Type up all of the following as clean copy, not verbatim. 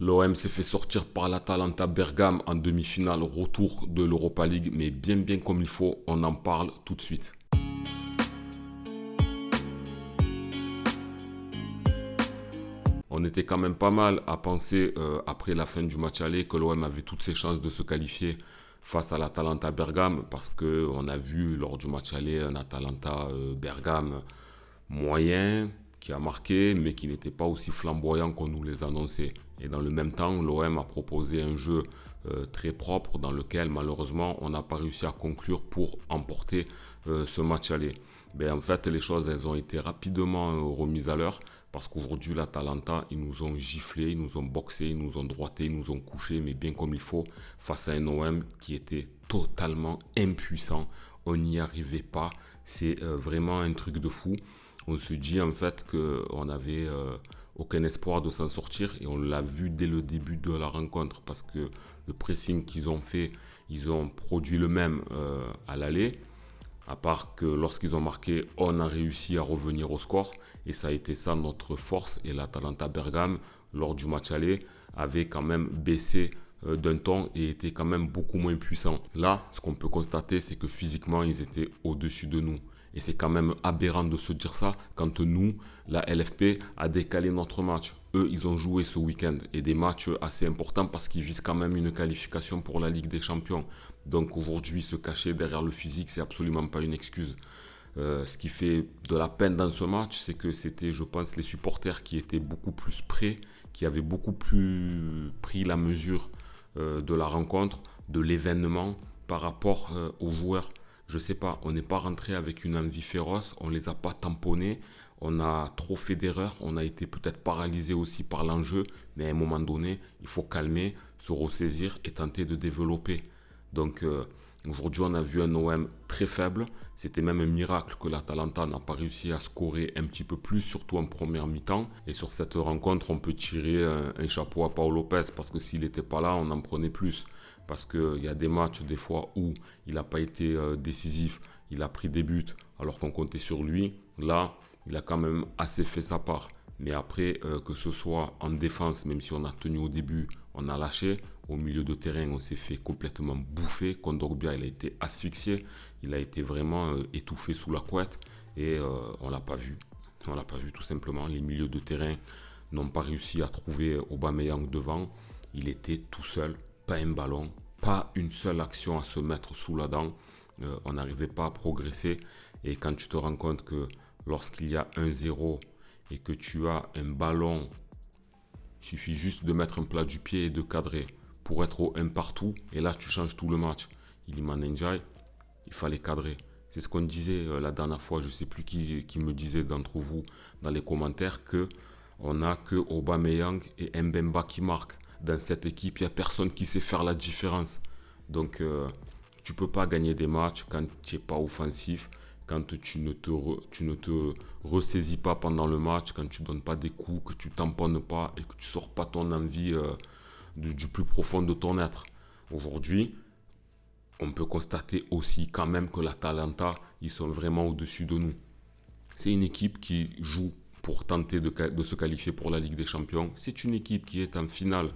L'OM s'est fait sortir par l'Atalanta Bergame en demi-finale retour de l'Europa League, mais bien comme il faut, on en parle tout de suite. On était quand même pas mal à penser après la fin du match aller que l'OM avait toutes ses chances de se qualifier face à l'Atalanta Bergame parce qu'on a vu lors du match aller un Atalanta Bergame moyen qui a marqué mais qui n'était pas aussi flamboyant qu'on nous les annonçait. Et dans le même temps, l'OM a proposé un jeu très propre dans lequel malheureusement on n'a pas réussi à conclure pour emporter ce match aller. En fait, les choses elles ont été rapidement remises à l'heure parce qu'aujourd'hui l'Atalanta ils nous ont giflé, ils nous ont boxé, ils nous ont droité, ils nous ont couché mais bien comme il faut face à un OM qui était totalement impuissant. On n'y arrivait pas, c'est vraiment un truc de fou. On se dit en fait qu'on n'avait aucun espoir de s'en sortir et on l'a vu dès le début de la rencontre parce que le pressing qu'ils ont fait, ils ont produit le même à l'aller. À part que lorsqu'ils ont marqué, on a réussi à revenir au score et ça a été ça notre force. Et l'Atalanta Bergame, lors du match aller, avait quand même baissé d'un ton et était quand même beaucoup moins puissant. Là, ce qu'on peut constater, c'est que physiquement, ils étaient au-dessus de nous. Et c'est quand même aberrant de se dire ça quand nous, la LFP, a décalé notre match. Eux, ils ont joué ce week-end et des matchs assez importants parce qu'ils visent quand même une qualification pour la Ligue des Champions. Donc aujourd'hui, se cacher derrière le physique, c'est absolument pas une excuse. Ce qui fait de la peine dans ce match, c'est que c'était, je pense, les supporters qui étaient beaucoup plus prêts, qui avaient beaucoup plus pris la mesure de la rencontre, de l'événement par rapport aux joueurs. Je sais pas, on n'est pas rentré avec une envie féroce, on les a pas tamponnés, on a trop fait d'erreurs, on a été peut-être paralysé aussi par l'enjeu, mais à un moment donné, il faut calmer, se ressaisir et tenter de développer. Donc aujourd'hui, on a vu un OM très faible. C'était même un miracle que l'Atalanta n'a pas réussi à scorer un petit peu plus, surtout en première mi-temps. Et sur cette rencontre, on peut tirer un chapeau à Paul Lopez parce que s'il n'était pas là, on en prenait plus. Parce qu'il y a des matchs, des fois, où il n'a pas été décisif, il a pris des buts alors qu'on comptait sur lui. Là, il a quand même assez fait sa part. Mais après, que ce soit en défense, même si on a tenu au début, on a lâché. Au milieu de terrain, on s'est fait complètement bouffer. Kondogbia, il a été asphyxié. Il a été vraiment étouffé sous la couette. Et on ne l'a pas vu. On ne l'a pas vu tout simplement. Les milieux de terrain n'ont pas réussi à trouver Aubameyang devant. Il était tout seul. Pas un ballon. Pas une seule action à se mettre sous la dent. On n'arrivait pas à progresser. Et quand tu te rends compte que lorsqu'il y a 1-0 et que tu as un ballon, il suffit juste de mettre un plat du pied et de cadrer pour être au 1 partout. Et là, tu changes tout le match. Iliman Ndiaye, il fallait cadrer. C'est ce qu'on disait la dernière fois. Je ne sais plus qui me disait d'entre vous dans les commentaires que on n'a que Aubameyang et Mbemba qui marquent. Dans cette équipe, il n'y a personne qui sait faire la différence. Donc, tu ne peux pas gagner des matchs quand tu n'es pas offensif, quand tu ne te ressaisis pas pendant le match, quand tu ne donnes pas des coups, que tu ne tamponnes pas et que tu ne sors pas ton envie du plus profond de ton être. Aujourd'hui, on peut constater aussi quand même que l'Atalanta, ils sont vraiment au-dessus de nous. C'est une équipe qui joue pour tenter de se qualifier pour la Ligue des Champions. C'est une équipe qui est en finale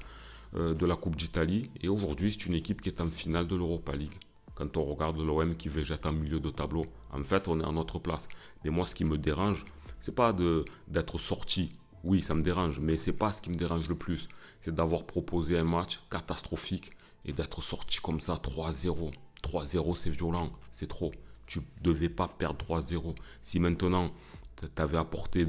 de la Coupe d'Italie et aujourd'hui c'est une équipe qui est en finale de l'Europa League. Quand on regarde l'OM qui végète en milieu de tableau, en fait on est à notre place. Mais moi ce qui me dérange, c'est pas d'être sorti. Oui, ça me dérange, mais c'est pas ce qui me dérange le plus. C'est d'avoir proposé un match catastrophique et d'être sorti comme ça 3-0. 3-0 c'est violent, c'est trop. Tu devais pas perdre 3-0. Si maintenant tu avais apporté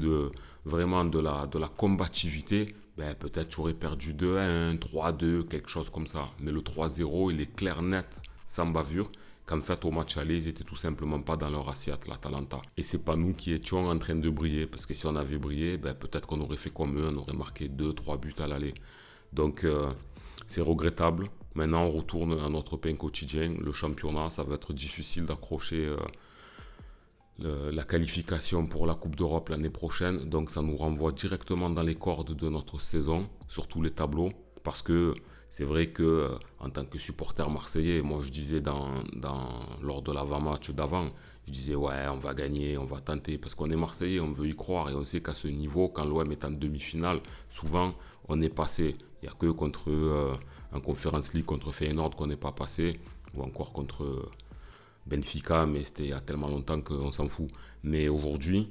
vraiment de la combativité, peut-être tu aurais perdu 2-1, 3-2, quelque chose comme ça. Mais le 3-0, il est clair, net, sans bavure, qu'en fait au match aller, ils étaient tout simplement pas dans leur assiette, l'Atalanta. Et c'est pas nous qui étions en train de briller, parce que si on avait brillé, peut-être qu'on aurait fait comme eux, on aurait marqué 2-3 buts à l'aller. Donc c'est regrettable. Maintenant on retourne à notre pain quotidien. Le championnat, ça va être difficile d'accrocher la qualification pour la Coupe d'Europe l'année prochaine. Donc ça nous renvoie directement dans les cordes de notre saison, sur tous les tableaux. Parce que c'est vrai que en tant que supporter marseillais, moi je disais lors de l'avant-match d'avant, je disais ouais on va gagner, on va tenter. Parce qu'on est marseillais, on veut y croire et on sait qu'à ce niveau, quand l'OM est en demi-finale, souvent on est passé. Il n'y a que contre en Conference League, contre Feyenoord qu'on n'est pas passé, ou encore contre Benfica, mais c'était il y a tellement longtemps qu'on s'en fout. Mais aujourd'hui,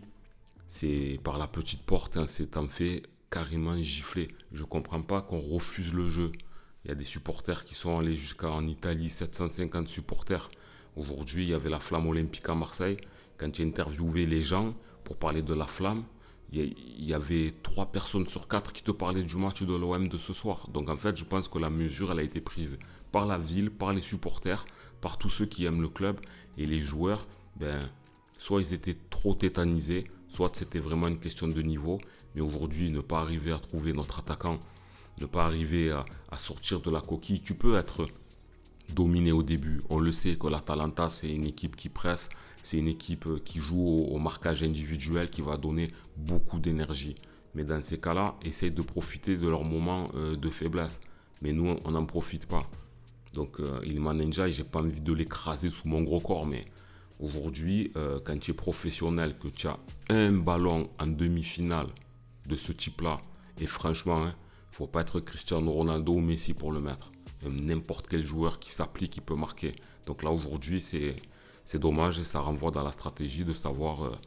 c'est par la petite porte, hein, c'est en fait carrément giflé. Je ne comprends pas qu'on refuse le jeu. Il y a des supporters qui sont allés jusqu'en Italie, 750 supporters. Aujourd'hui, il y avait la Flamme Olympique à Marseille. Quand j'ai interviewé les gens pour parler de la Flamme, il y avait 3 personnes sur 4 qui te parlaient du match de l'OM de ce soir. Donc en fait, je pense que la mesure, elle a été prise par la ville, par les supporters, par tous ceux qui aiment le club. Et les joueurs, ben, soit ils étaient trop tétanisés, soit c'était vraiment une question de niveau. Mais aujourd'hui, ne pas arriver à trouver notre attaquant, ne pas arriver à sortir de la coquille, tu peux être dominé au début. On le sait que l'Atalanta, c'est une équipe qui presse, c'est une équipe qui joue au marquage individuel, qui va donner beaucoup d'énergie. Mais dans ces cas-là, essaye de profiter de leur moment de faiblesse. Mais nous, on n'en profite pas. Donc, Iliman Ndiaye, j'ai pas envie de l'écraser sous mon gros corps, mais aujourd'hui, quand tu es professionnel, que tu as un ballon en demi-finale de ce type-là, et franchement, il ne faut pas être Cristiano Ronaldo ou Messi pour le mettre. N'importe quel joueur qui s'applique, qui peut marquer. Donc là, aujourd'hui, c'est dommage et ça renvoie dans la stratégie de savoir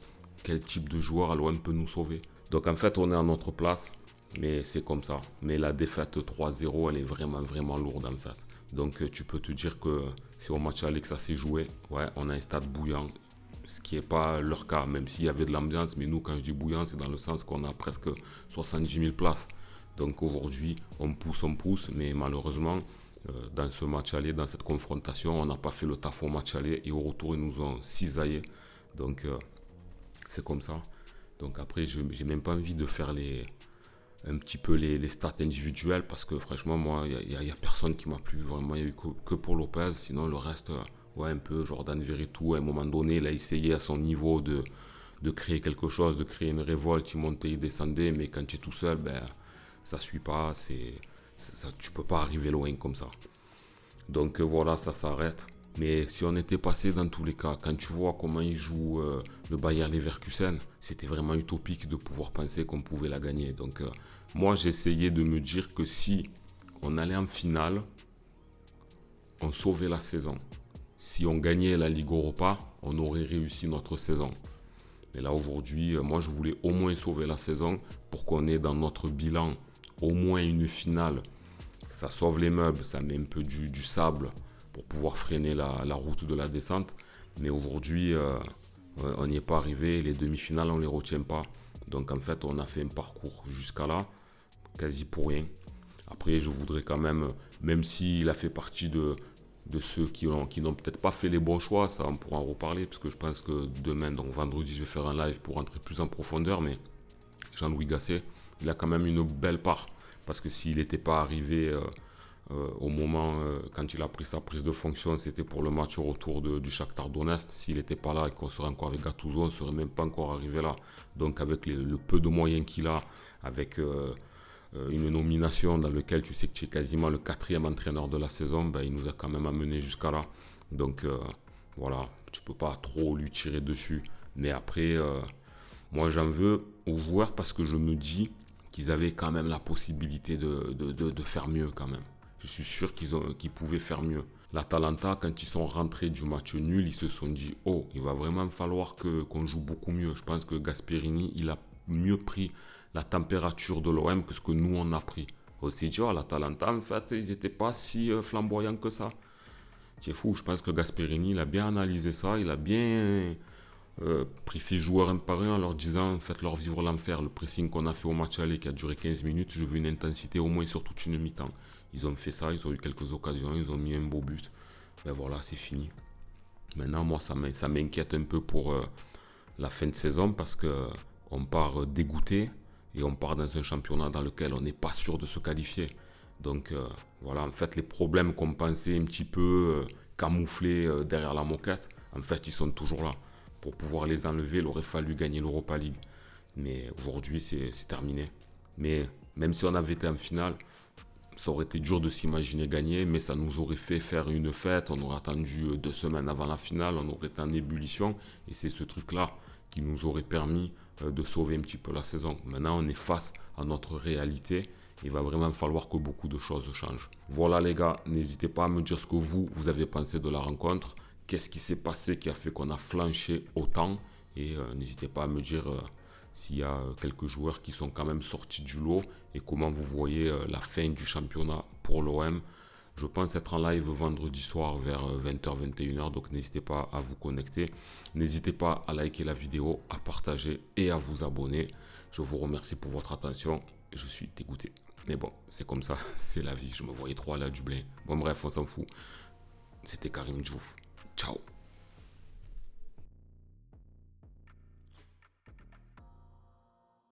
quel type de joueur à l'OM peut nous sauver. Donc en fait, on est à notre place, mais c'est comme ça. Mais la défaite 3-0, elle est vraiment, vraiment lourde en fait. Donc tu peux te dire que c'est au match aller que ça s'est joué. Ouais, on a un stade bouillant, ce qui n'est pas leur cas, même s'il y avait de l'ambiance. Mais nous, quand je dis bouillant, c'est dans le sens qu'on a presque 70 000 places. Donc aujourd'hui, on pousse, mais malheureusement, dans ce match aller, dans cette confrontation, on n'a pas fait le taf au match aller et au retour, ils nous ont cisaillés. Donc c'est comme ça. Donc après, je n'ai même pas envie de faire un petit peu les stats individuelles parce que franchement, moi, il n'y a personne qui m'a plu. Vraiment, il n'y a eu que pour Lopez. Sinon, le reste, ouais, un peu Jordan Veretout, à un moment donné, il a essayé à son niveau de créer quelque chose, de créer une révolte. Il montait, il descendait, mais quand tu es tout seul, ben, ça ne suit pas. Tu ne peux pas arriver loin comme ça. Donc voilà, ça s'arrête. Mais si on était passé dans tous les cas, quand tu vois comment il joue le Bayer Leverkusen, c'était vraiment utopique de pouvoir penser qu'on pouvait la gagner. Donc moi, j'essayais de me dire que si on allait en finale, on sauvait la saison. Si on gagnait la Ligue Europa, on aurait réussi notre saison. Mais là aujourd'hui, moi je voulais au moins sauver la saison pour qu'on ait dans notre bilan au moins une finale. Ça sauve les meubles, ça met un peu du sable pour pouvoir freiner la route de la descente. Mais aujourd'hui, on n'y est pas arrivé. Les demi-finales, on ne les retient pas. Donc en fait, on a fait un parcours jusqu'à là, quasi pour rien. Après, je voudrais quand même s'il a fait partie de ceux qui n'ont peut-être pas fait les bons choix, ça on pourra en reparler, parce que je pense que demain, donc vendredi, je vais faire un live pour entrer plus en profondeur. Mais Jean-Louis Gasset, il a quand même une belle part. Parce que s'il n'était pas arrivé au moment, quand il a pris sa prise de fonction, c'était pour le match au retour du Shakhtar Donetsk. S'il n'était pas là et qu'on serait encore avec Gattuso, on ne serait même pas encore arrivé là. Donc avec le peu de moyens qu'il a, avec une nomination dans laquelle tu sais que tu es quasiment le 4e entraîneur de la saison, ben, il nous a quand même amené jusqu'à là. Donc voilà, tu ne peux pas trop lui tirer dessus. Mais après, moi j'en veux aux joueurs parce que je me dis qu'ils avaient quand même la possibilité de faire mieux quand même. Je suis sûr qu'ils pouvaient faire mieux. L'Atalanta, quand ils sont rentrés du match nul, ils se sont dit « Oh, il va vraiment falloir qu'on joue beaucoup mieux ». Je pense que Gasperini, il a mieux pris la température de l'OM que ce que nous, on a pris. On s'est dit « Oh, l'Atalanta, en fait, ils n'étaient pas si flamboyants que ça ». C'est fou, je pense que Gasperini, il a bien analysé ça, il a bien pris ses joueurs un par un en leur disant faites-leur vivre l'enfer. Le pressing qu'on a fait au match aller qui a duré 15 minutes, je veux une intensité au moins sur toute une mi-temps. Ils ont fait ça, ils ont eu quelques occasions, ils ont mis un beau but. Ben voilà, c'est fini. Maintenant, moi, ça m'inquiète un peu pour la fin de saison parce qu'on part dégoûté et on part dans un championnat dans lequel on n'est pas sûr de se qualifier. Donc voilà, en fait, les problèmes qu'on pensait un petit peu camouflés derrière la moquette, en fait, ils sont toujours là. Pour pouvoir les enlever, il aurait fallu gagner l'Europa League. Mais aujourd'hui, c'est terminé. Mais même si on avait été en finale, ça aurait été dur de s'imaginer gagner, mais ça nous aurait fait faire une fête. On aurait attendu 2 semaines avant la finale, on aurait été en ébullition. Et c'est ce truc-là qui nous aurait permis de sauver un petit peu la saison. Maintenant, on est face à notre réalité Il va vraiment falloir que beaucoup de choses changent. Voilà les gars, n'hésitez pas à me dire ce que vous avez pensé de la rencontre. Qu'est-ce qui s'est passé qui a fait qu'on a flanché autant. Et n'hésitez pas à me dire s'il y a quelques joueurs qui sont quand même sortis du lot et comment vous voyez la fin du championnat pour l'OM. Je pense être en live vendredi soir vers 20h, 21h, donc n'hésitez pas à vous connecter. N'hésitez pas à liker la vidéo, à partager et à vous abonner. Je vous remercie pour votre attention. Je suis dégoûté. Mais bon, c'est comme ça, c'est la vie. Je me voyais trop aller à Dublin. Bon bref, on s'en fout. C'était Karim Diouf. Ciao.